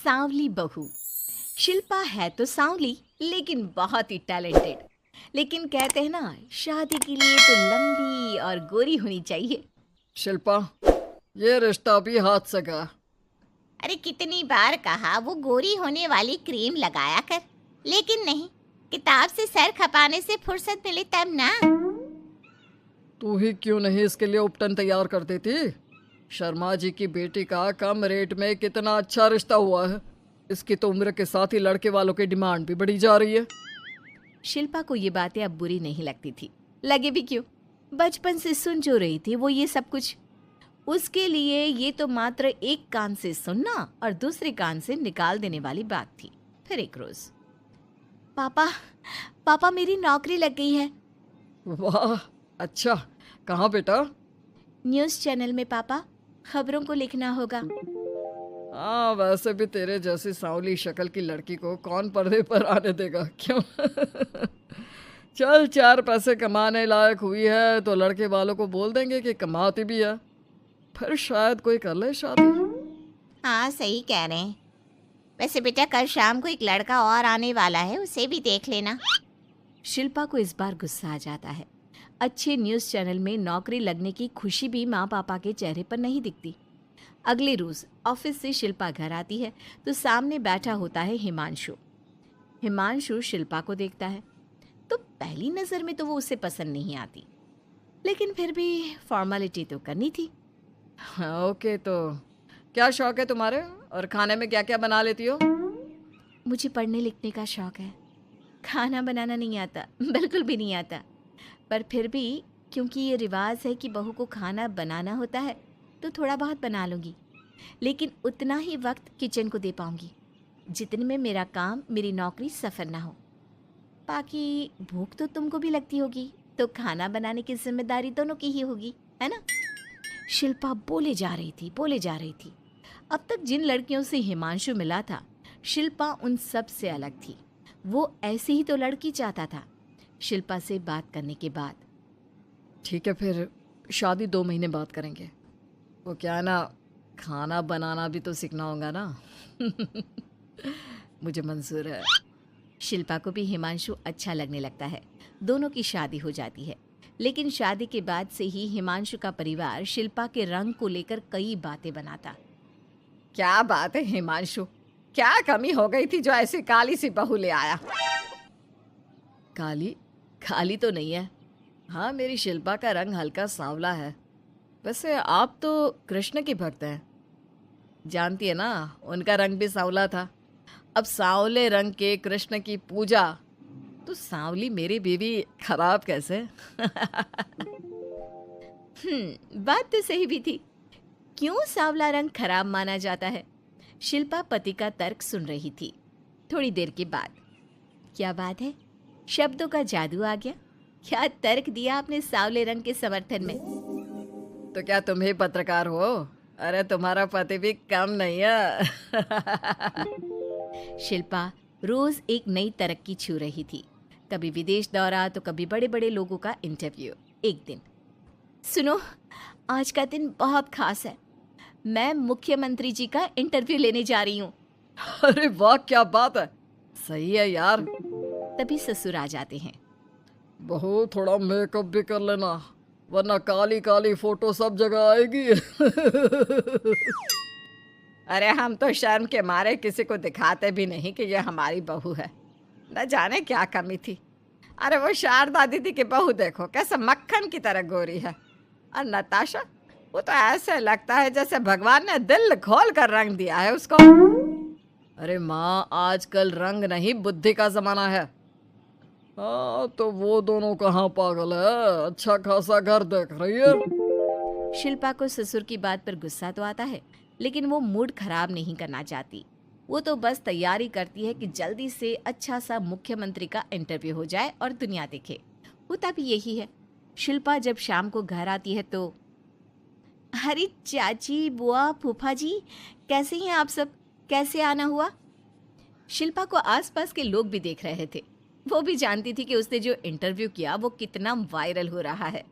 सांवली बहू। शिल्पा है तो सांवली लेकिन बहुत ही टैलेंटेड। लेकिन कहते हैं ना, शादी के लिए तो लंबी और गोरी होनी चाहिए। शिल्पा, ये रिश्ता भी हाथ से गया। अरे कितनी बार कहा वो गोरी होने वाली क्रीम लगाया कर, लेकिन नहीं, किताब से सर खपाने से फुर्सत मिले तब ना। तू ही क्यों नहीं इसके लिए उपटन तैयार कर देती? शर्मा जी की बेटी का कम रेट में कितना अच्छा रिश्ता हुआ है। इसकी तो उम्र के साथ ही लड़के वालों की डिमांड भी बढ़ी जा रही है। शिल्पा को ये बातें अब बुरी नहीं लगती थी। लगे भी क्यों, बचपन से सुन जो रही थी वो ये सब कुछ। उसके लिए ये तो मात्र एक कान से सुनना और दूसरे कान से निकाल देने वाली बात थी। फिर एक रोज, पापा पापा मेरी नौकरी लग गई है। वाह, अच्छा, कहाँ बेटा? न्यूज़ चैनल में पापा, खबरों को लिखना होगा। हाँ, वैसे भी तेरे जैसी सांवली शक्ल की लड़की को कौन पर्दे पर आने देगा, क्यों? चल, 4 पैसे कमाने लायक हुई है तो लड़के वालों को बोल देंगे कि कमाती भी है, फिर शायद कोई कर ले शादी। हाँ सही कह रहे हैं। वैसे बेटा कल शाम को एक लड़का और आने वाला है, उसे भी देख लेना। शिल्पा को इस बार गुस्सा आ जाता है। अच्छे न्यूज़ चैनल में नौकरी लगने की खुशी भी माँ पापा के चेहरे पर नहीं दिखती। अगले रोज ऑफिस से शिल्पा घर आती है तो सामने बैठा होता है हिमांशु। हिमांशु शिल्पा को देखता है तो पहली नज़र में तो वो उसे पसंद नहीं आती, लेकिन फिर भी फॉर्मेलिटी तो करनी थी। हाँ, ओके, तो क्या शौक है तुम्हारे और खाने में क्या क्या बना लेती हो? मुझे पढ़ने लिखने का शौक है, खाना बनाना नहीं आता, बिल्कुल भी नहीं आता। पर फिर भी क्योंकि ये रिवाज है कि बहू को खाना बनाना होता है तो थोड़ा बहुत बना लूँगी, लेकिन उतना ही वक्त किचन को दे पाऊँगी जितने में मेरा काम, मेरी नौकरी सफ़र ना हो। बाकी भूख तो तुमको भी लगती होगी, तो खाना बनाने की जिम्मेदारी दोनों की ही होगी, है ना? शिल्पा बोले जा रही थी। अब तक जिन लड़कियों से हिमांशु मिला था, शिल्पा उन सब से अलग थी। वो ऐसी ही तो लड़की चाहता था। शिल्पा से बात करने के बाद, ठीक है, फिर शादी 2 महीने बाद करेंगे। वो क्या है ना, खाना बनाना भी तो सीखना होगा ना। मुझे मंजूर है। शिल्पा को भी हिमांशु अच्छा लगने लगता है। दोनों की शादी हो जाती है, लेकिन शादी के बाद से ही हिमांशु का परिवार शिल्पा के रंग को लेकर कई बातें बनाता। क्या बात है हिमांशु, क्या कमी हो गई थी जो ऐसी काली सी बहू ले आया? काली काली तो नहीं है। हाँ, मेरी शिल्पा का रंग हल्का सांवला है। वैसे आप तो कृष्ण की भक्त हैं, जानती है ना, उनका रंग भी सांवला था। अब सांवले रंग के कृष्ण की पूजा, तो सांवली मेरी बीवी खराब कैसे? बात तो सही भी थी। क्यों सांवला रंग खराब माना जाता है? शिल्पा पति का तर्क सुन रही थी। थोड़ी देर के बाद, क्या बात है, शब्दों का जादू आ गया। क्या तर्क दिया आपने सांवले रंग के समर्थन में? तो क्या तुम ही पत्रकार हो? अरे तुम्हारा पति भी कम नहीं है। शिल्पा रोज एक नई तरक्की छू रही थी। कभी विदेश दौरा तो कभी बड़े बड़े लोगों का इंटरव्यू। एक दिन, सुनो, आज का दिन बहुत खास है, मैं मुख्यमंत्री जी का इंटरव्यू लेने जा रही हूँ। अरे वाह, क्या बात है, सही है यार। तभी ससुर आ जाते हैं। बहू, थोड़ा मेकअप भी कर लेना, वरना काली काली फोटो सब जगह आएगी। अरे हम तो शर्म के मारे किसी को दिखाते भी नहीं कि ये हमारी बहू है। न जाने क्या कमी थी। अरे वो शारदा दीदी की बहू देखो, कैसे मक्खन की तरह गोरी है। और नताशा, वो तो ऐसे लगता है जैसे भगवान ने दिल खोल कर रंग दिया है उसको। अरे माँ, आजकल रंग नहीं बुद्धि का जमाना है। हाँ, तो वो दोनों कहाँ पागल है, अच्छा खासा घर देख रही है। शिल्पा को ससुर की बात पर गुस्सा तो आता है, लेकिन वो मूड खराब नहीं करना चाहती। वो तो बस तैयारी करती है कि जल्दी से अच्छा सा मुख्यमंत्री का इंटरव्यू हो जाए और दुनिया देखे। होता भी यही है। शिल्पा जब शाम को घर आती है तो, अरे चाची, बुआ, फूफा जी, कैसे हैं आप सब? कैसे आना हुआ? शिल्पा को आसपास के लोग भी देख रहे थे। वो भी जानती थी कि उसने जो इंटरव्यू किया वो कितना वायरल हो रहा है।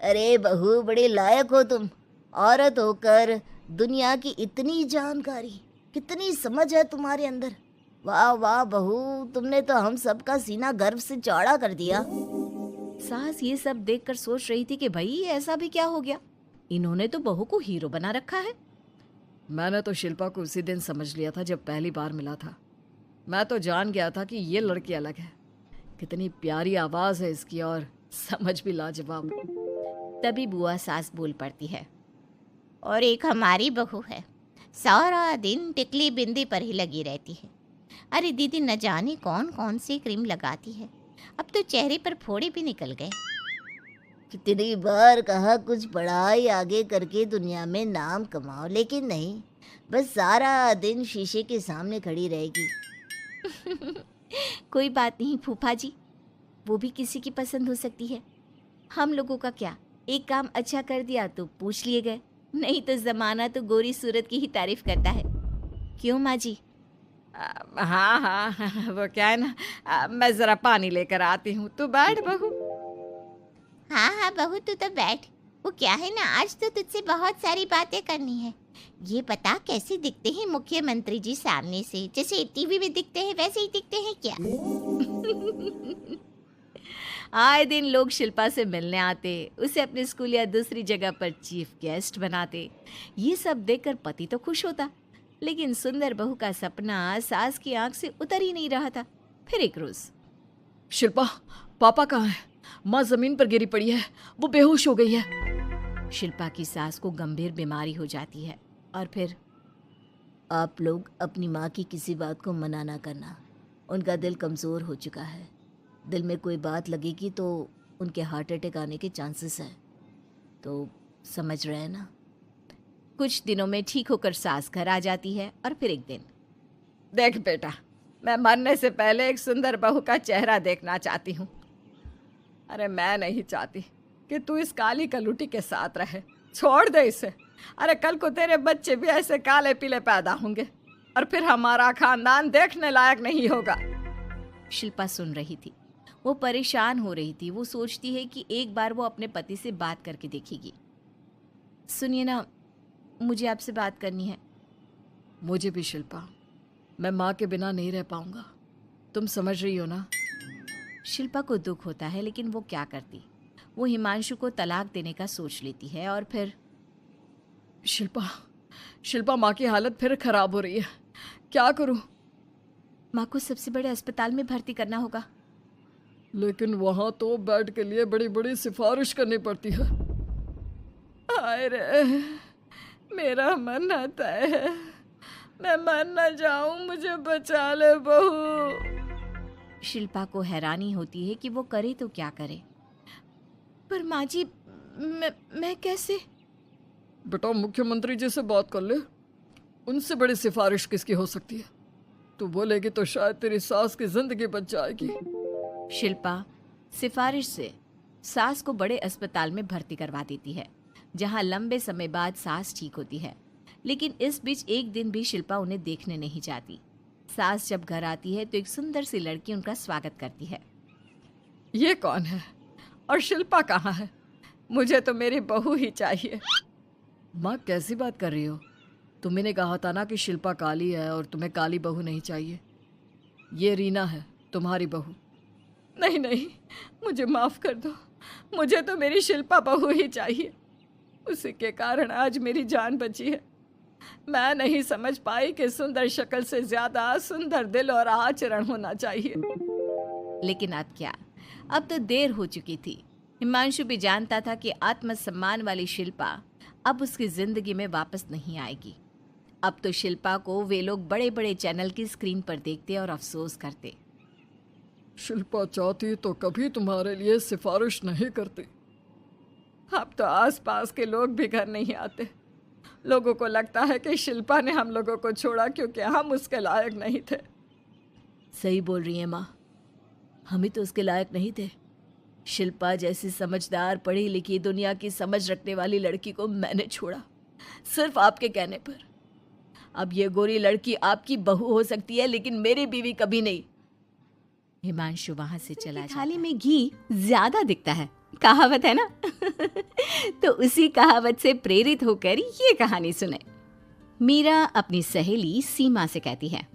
अरे बहू, बड़े लायक हो तुम, औरत होकर दुनिया की इतनी जानकारी। कितनी समझ है तुम्हारे अंदर। वाह वाह बहू, तुमने तो हम सबका सीना गर्व से चौड़ा कर दिया। सास ये सब देखकर सोच रही थी कि भाई ऐसा भी क्या हो गया, इन्होंने तो बहू को हीरो बना रखा है। मैंने तो शिल्पा को उसी दिन समझ लिया था जब पहली बार मिला था। मैं तो जान गया था कि ये लड़की अलग है। कितनी प्यारी आवाज़ है इसकी और समझ भी लाजवाब। तभी बुआ सास बोल पड़ती है, और एक हमारी बहू है, सारा दिन टिकली बिंदी पर ही लगी रहती है। अरे दीदी, न जाने कौन कौन सी क्रीम लगाती है, अब तो चेहरे पर फोड़े भी निकल गए। कितनी बार कहा कुछ पढ़ाई आगे करके दुनिया में नाम कमाओ, लेकिन नहीं, बस सारा दिन शीशे के सामने खड़ी रहेगी। कोई बात नहीं फूफा जी, वो भी किसी की पसंद हो सकती है। हम लोगों का क्या, एक काम अच्छा कर दिया तो पूछ लिए गए, नहीं तो जमाना तो गोरी सूरत की ही तारीफ करता है। क्यों माँ जी? हाँ हाँ, वो क्या है ना, मैं ज़रा पानी लेकर आती हूँ, तू बैठ बहू। हाँ हाँ बहू, तू तो बैठ। वो क्या है ना, आज तो तुझसे बहुत सारी बातें करनी है। ये बता, कैसे दिखते हैं मुख्यमंत्री जी सामने से? जैसे टीवी में दिखते हैं वैसे ही दिखते हैं क्या? आए दिन लोग शिल्पा से मिलने आते, उसे अपने स्कूल या दूसरी जगह पर चीफ गेस्ट बनाते। ये सब देखकर पति तो खुश होता, लेकिन सुंदर बहू का सपना सास की आंख से उतर ही नहीं रहा था। फिर एक रोज, शिल्पा, पापा कहाँ है? माँ जमीन पर गिरी पड़ी है, वो बेहोश हो गई है। शिल्पा की सास को गंभीर बीमारी हो जाती है और फिर आप लोग अपनी माँ की किसी बात को मना ना करना, उनका दिल कमज़ोर हो चुका है। दिल में कोई बात लगेगी तो उनके हार्ट अटैक आने के चांसेस हैं, तो समझ रहे हैं ना। कुछ दिनों में ठीक होकर सास घर आ जाती है और फिर एक दिन, देख बेटा, मैं मरने से पहले एक सुंदर बहू का चेहरा देखना चाहती हूँ। अरे मैं नहीं चाहती कि तू इस काली कलूटी के साथ रहे, छोड़ दे इसे। अरे कल को तेरे बच्चे भी ऐसे काले पीले पैदा होंगे और फिर हमारा खानदान देखने लायक नहीं होगा। शिल्पा सुन रही थी, वो परेशान हो रही थी। वो सोचती है कि एक बार वो अपने पति से बात करके देखेगी। सुनिए ना, मुझे आपसे बात करनी है। मुझे भी शिल्पा, मैं माँ के बिना नहीं रह पाऊंगा, तुम समझ रही हो ना। शिल्पा को दुख होता है, लेकिन वो क्या करती। वो हिमांशु को तलाक देने का सोच लेती है और फिर शिल्पा, माँ की हालत फिर खराब हो रही है, क्या करूं? माँ को सबसे बड़े अस्पताल में भर्ती करना होगा। लेकिन वहां तो बेड के लिए बड़ी बड़ी सिफारिश करनी पड़ती है। हाय रे, मेरा मरना तय है, मैं मर न जाऊं, मुझे बचा ले बहू। शिल्पा को हैरानी होती है कि वो करे तो क्या करे। पर माँ जी, मैं कैसे? बेटा, मुख्यमंत्री जी से बात कर ले, उनसे बड़ी सिफारिश किसकी हो सकती है? तू बोलेगी तो शायद तेरी सास की जिंदगी बच जाएगी। शिल्पा सिफारिश से सास को बड़े अस्पताल में भर्ती करवा देती है, जहां लंबे समय बाद सास ठीक होती है। लेकिन इस बीच एक दिन भी शिल्पा उन्हें देखने नहीं जाती। सास जब घर आती है तो एक सुंदर सी लड़की उनका स्वागत करती है। ये कौन है और शिल्पा कहाँ है? मुझे तो मेरी बहू ही चाहिए। माँ, कैसी बात कर रही हो? तुमने कहा था ना कि शिल्पा काली है और तुम्हें काली बहू नहीं चाहिए। ये रीना है, तुम्हारी बहू। नहीं नहीं, मुझे माफ़ कर दो, मुझे तो मेरी शिल्पा बहू ही चाहिए। उसी के कारण आज मेरी जान बची है। मैं नहीं समझ पाई कि सुंदर शक्ल से ज़्यादा सुंदर दिल और आचरण होना चाहिए। लेकिन अब क्या, अब तो देर हो चुकी थी। हिमांशु भी जानता था कि आत्मसम्मान वाली शिल्पा अब उसकी जिंदगी में वापस नहीं आएगी। अब तो शिल्पा को वे लोग बड़े बड़े चैनल की स्क्रीन पर देखते और अफसोस करते। शिल्पा चाहती तो कभी तुम्हारे लिए सिफारिश नहीं करती। अब तो आसपास के लोग भी घर नहीं आते। लोगों को लगता है कि शिल्पा ने हम लोगों को छोड़ा क्योंकि हम उसके लायक नहीं थे। सही बोल रही है माँ, हम ही तो उसके लायक नहीं थे। शिल्पा जैसी समझदार, पढ़ी लिखी, दुनिया की समझ रखने वाली लड़की को मैंने छोड़ा, सिर्फ आपके कहने पर। अब ये गोरी लड़की आपकी बहू हो सकती है, लेकिन मेरी बीवी कभी नहीं। हिमांशु वहां से चला जाता। थाली में घी ज्यादा दिखता है, कहावत है ना। तो उसी कहावत से प्रेरित होकर ये कहानी सुने। मीरा अपनी सहेली सीमा से कहती है।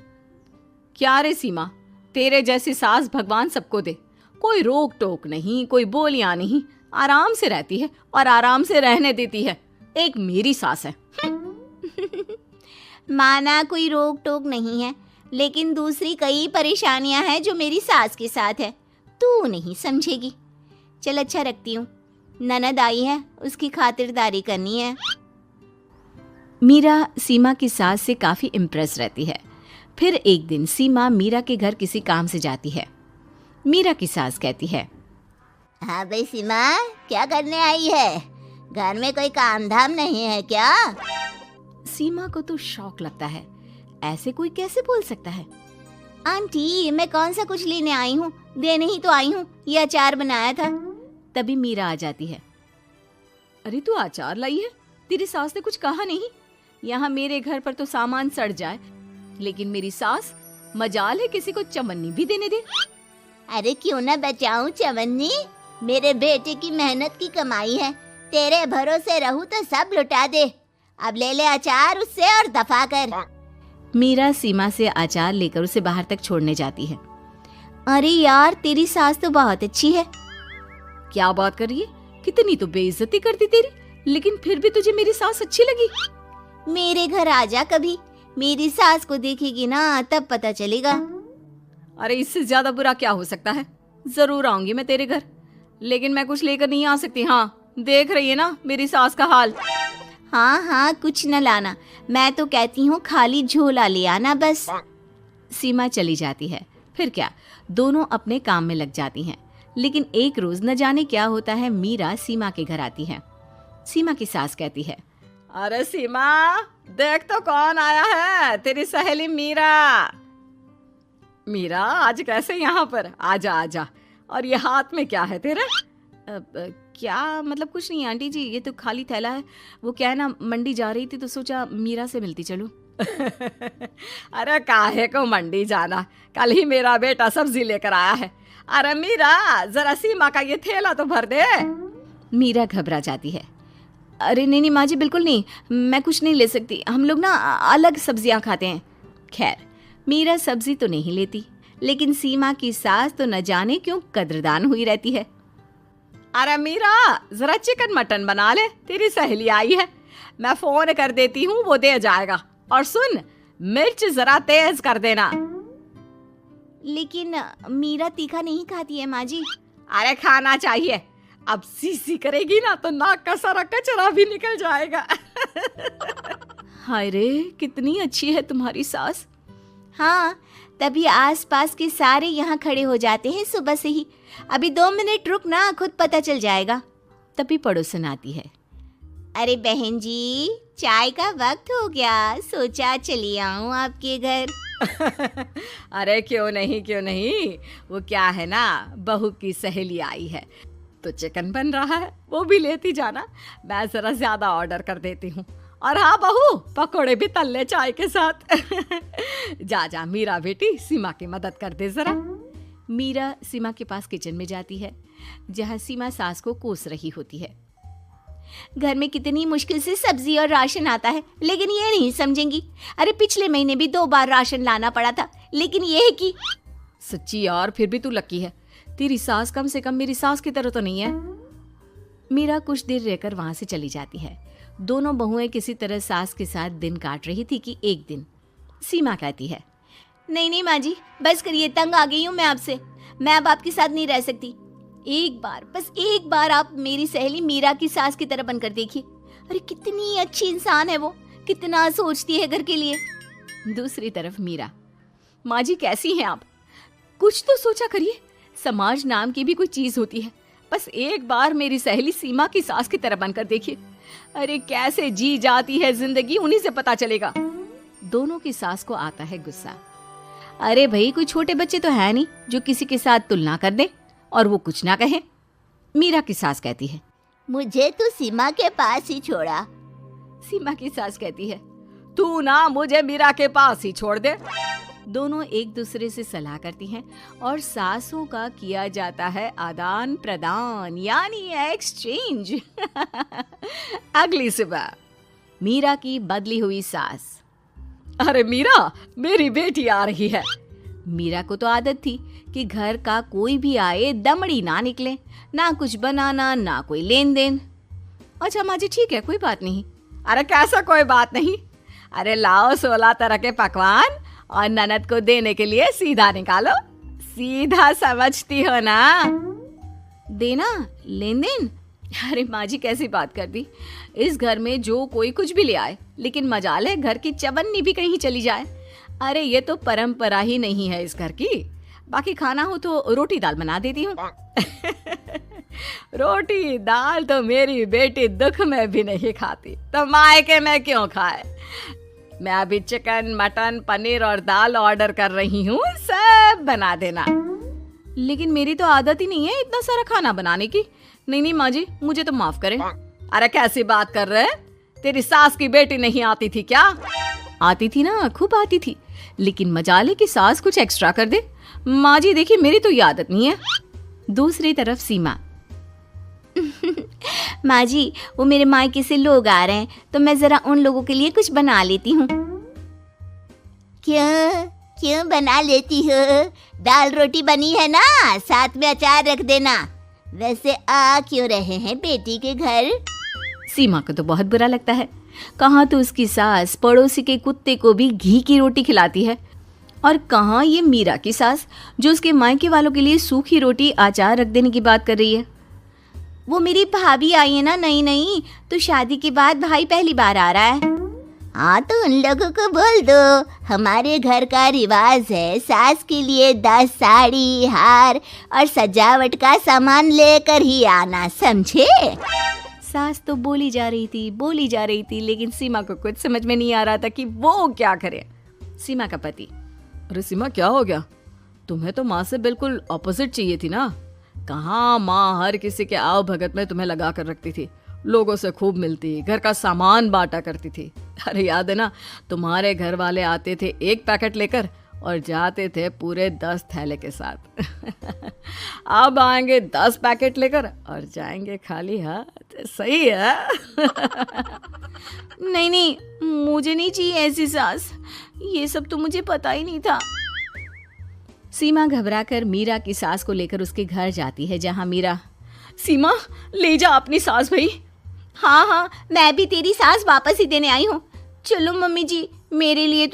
क्या रे सीमा, तेरे जैसी सास भगवान सबको दे। कोई रोक टोक नहीं, कोई बोलियां नहीं, आराम से रहती है और आराम से रहने देती है। एक मेरी सास है। माना कोई रोक टोक नहीं है, लेकिन दूसरी कई परेशानियां हैं जो मेरी सास के साथ है, तू नहीं समझेगी। चल अच्छा रखती हूँ, ननद आई है, उसकी खातिरदारी करनी है। मीरा सीमा की सास से काफी इम्प्रेस रहती है। फिर एक दिन सीमा मीरा के घर किसी काम से जाती है। मीरा की सास कहती है। हाँ भाई सीमा, क्या करने आई है? घर में कोई काम धाम नहीं है क्या? सीमा को तो शौक लगता है, ऐसे कोई कैसे बोल सकता है। आंटी, मैं कौन सा कुछ लेने आई हूँ, देने ही तो आई हूँ। ये अचार बनाया था। तभी मीरा आ जाती है। अरे तू अचार लाई है? तेरी सास ने कुछ कहा नहीं? यहाँ मेरे घर पर तो सामान सड़ जाए, लेकिन मेरी सास मजाल है किसी को चवन्नी भी देने दे। अरे क्यों ना बचाऊं चवन्नी, मेरे बेटे की मेहनत की कमाई है। तेरे भरोसे रहूं तो सब लुटा दे। अब ले ले अचार उससे और दफा कर। मीरा सीमा से अचार लेकर उसे बाहर तक छोड़ने जाती है। अरे यार, तेरी सास तो बहुत अच्छी है। क्या बात कर रही है? कितनी तो बेइज्जती करती तेरी, लेकिन फिर भी तुझे मेरी सास अच्छी लगी। मेरे घर आजा कभी, मेरी सास को देखेगी ना तब पता चलेगा। अरे इससे ज्यादा बुरा क्या हो सकता है? जरूर आऊंगी मैं तेरे घर, लेकिन मैं कुछ लेकर नहीं आ सकती। हाँ, देख रही है ना मेरी सास का हाल। हाँ हाँ, कुछ न लाना, मैं तो कहती हूँ खाली झोला ले आना बस। सीमा चली जाती है। फिर क्या, दोनों अपने काम में लग जाती हैं। लेकिन एक रोज न जाने क्या होता है, मीरा सीमा के घर आती है। सीमा की सास कहती है। अरे सीमा, देख तो कौन आया है, तेरी सहेली मीरा। मीरा, आज कैसे यहाँ पर? आजा आजा। और ये हाथ में क्या है तेरे? क्या मतलब? कुछ नहीं आंटी जी, ये तो खाली थैला है। वो क्या है ना, मंडी जा रही थी तो सोचा मीरा से मिलती चलूं। अरे काहे को मंडी जाना, कल ही मेरा बेटा सब्जी लेकर आया है। अरे मीरा, जरा सीमा का ये थैला तो भर दे। मीरा घबरा जाती है। अरे नहीं नहीं माँ जी, बिल्कुल नहीं, मैं कुछ नहीं ले सकती। हम लोग ना अलग सब्जियां खाते हैं। खैर, मीरा सब्जी तो नहीं लेती, लेकिन सीमा की सास तो न जाने क्यों कद्रदान हुई रहती है। अरे मीरा, जरा चिकन मटन बना ले, तेरी सहेली आई है। मैं फोन कर देती हूँ, वो दे जाएगा। और सुन, मिर्च जरा तेज कर देना। लेकिन मीरा तीखा नहीं खाती है माँ जी। अरे खाना चाहिए, अब सी करेगी ना तो नाक का सारा कचरा भी निकल जाएगा। हाय रे, कितनी अच्छी है तुम्हारी सास। हाँ, तभी आसपास के सारे यहाँ खड़े हो जाते हैं सुबह से ही। अभी 2 मिनट रुक ना, खुद पता चल जाएगा। तभी पड़ोसन आती है। अरे बहन जी, चाय का वक्त हो गया, सोचा चली आऊं आपके घर। अरे क्यों नहीं, वो क्या है ना, बहू की सहेली आई है तो चिकन बन रहा है, वो भी लेती जाना। मैं जरा ज्यादा ऑर्डर कर देती हूँ। और हाँ बहू, पकोड़े भी तल ले चाय के साथ। जा मीरा बेटी, सीमा की मदद कर दे जरा। मीरा सीमा के पास किचन में जाती है, जहाँ सीमा सास को कोस रही होती है। घर में कितनी मुश्किल से सब्जी और राशन आता है, लेकिन ये नहीं समझेंगी। अरे पिछले महीने भी 2 बार राशन लाना पड़ा था, लेकिन ये है कि सच्ची यार, फिर भी तू लकी है, तेरी सास कम से कम मेरी सास की तरह तो नहीं है। मीरा कुछ देर रहकर वहां से चली जाती है। दोनों बहुएं किसी तरह सास के साथ दिन काट रही थी कि एक दिन सीमा कहती है। नहीं नहीं माँ जी, बस करिए, तंग आ गई हूँ मैं आपसे। मैं अब आपके साथ नहीं रह सकती। एक बार, बस एक बार आप मेरी सहेली मीरा की सास की तरह बनकर देखिए। अरे कितनी अच्छी इंसान है वो, कितना सोचती है घर के लिए। दूसरी तरफ मीरा। माँ जी कैसी हैं आप? कुछ तो सोचा करिए, समाज नाम की भी कोई चीज होती है। बस एक बार मेरी सहेली सीमा की सास की तरह बनकर देखिए। अरे कैसे जी जाती है जिंदगी, उन्हीं से पता चलेगा। दोनों की सास को आता है गुस्सा। अरे भाई, कोई छोटे बच्चे तो है नहीं जो किसी के साथ तुलना कर दे और वो कुछ ना कहे। मीरा की सास कहती है। मुझे तो सीमा के पास ही छोड़ा। सीमा की सास कहती है। तू ना मुझे मीरा के पास ही छोड़ दे। दोनों एक दूसरे से सलाह करती हैं और सासों का किया जाता है आदान प्रदान, यानी एक्सचेंज। अगली सुबह मीरा की बदली हुई सास। अरे मीरा, मेरी बेटी आ रही है। मीरा को तो आदत थी कि घर का कोई भी आए दमड़ी ना निकले, ना कुछ बनाना ना कोई लेन देन। अच्छा माँ जी ठीक है, कोई बात नहीं। अरे कैसा कोई बात नहीं। अरे लाओ 16 तरह के पकवान और ननद को देने के लिए सीधा निकालो। सीधा समझती हो ना? देना लेन देन? अरे माँ जी कैसी बात कर दी। इस घर में जो कोई कुछ भी ले आए, लेकिन मजाल है घर की चवन्नी भी कहीं चली जाए। अरे ये तो परंपरा ही नहीं है इस घर की। बाकी खाना हो तो रोटी दाल बना देती हूँ। रोटी दाल तो मेरी बेटी दुख में भी नहीं खाती, तो मायके में क्यों खाए। मैं अभी चिकन, मटन, पनीर और दाल ऑर्डर कर रही हूँ, सब बना देना। लेकिन मेरी तो आदत ही नहीं है इतना सारा खाना बनाने की। नहीं नहीं माँ जी, मुझे तो माफ करें। अरे कैसी बात कर रहे? तेरी सास की बेटी नहीं आती थी क्या? आती थी ना, खूब आती थी, लेकिन मजाल है कि सास कुछ एक्स्ट्रा कर दे। माँ जी देखिए, मेरी तो ये आदत नहीं है। दूसरी तरफ सीमा, माँ जी वो मेरे मायके से लोग आ रहे हैं, तो मैं जरा उन लोगों के लिए कुछ बना लेती हूँ। क्यों क्यों बना लेती हो? दाल रोटी बनी है ना, साथ में अचार रख देना। वैसे आ क्यों रहे हैं बेटी के घर? सीमा को तो बहुत बुरा लगता है। कहाँ तो उसकी सास पड़ोसी के कुत्ते को भी घी की रोटी खिलाती है, और कहाँ ये मीरा की सास जो उसके मायके वालों के लिए सूखी रोटी अचार रख देने की बात कर रही है। वो मेरी भाभी आई है ना, नई, तो शादी के बाद भाई पहली बार आ रहा है। हाँ तो उन लोगों को बोल दो, हमारे घर का रिवाज है सास के लिए 10 साड़ी, हार और सजावट का सामान लेकर ही आना, समझे? सास तो बोली जा रही थी, लेकिन सीमा को कुछ समझ में नहीं आ रहा था कि वो क्या करे। सीमा का पति, अरे सीमा क्या हो गया? तुम्हें तो माँ से बिल्कुल ऑपोजिट चाहिए थी ना। कहाँ माँ हर किसी के आव भगत में तुम्हें लगा कर रखती थी, लोगों से खूब मिलती, घर का सामान बांटा करती थी। अरे याद है ना, तुम्हारे घर वाले आते थे 1 पैकेट लेकर और जाते थे पूरे 10 थैले के साथ। अब आएंगे 10 पैकेट लेकर और जाएंगे खाली हाथ। सही है। नहीं मुझे नहीं चाहिए ऐसी सास, ये सब तो मुझे पता ही नहीं था। सीमा घबराकर मीरा की सास को लेकर उसके घर जाती है, जहाँ मीरा, सीमा ले जा अपनी सास भाई। हाँ मैं भी तेरी सास वापस ही देने आई हूँ। चलो मम्मी जी, मेरे लिए तो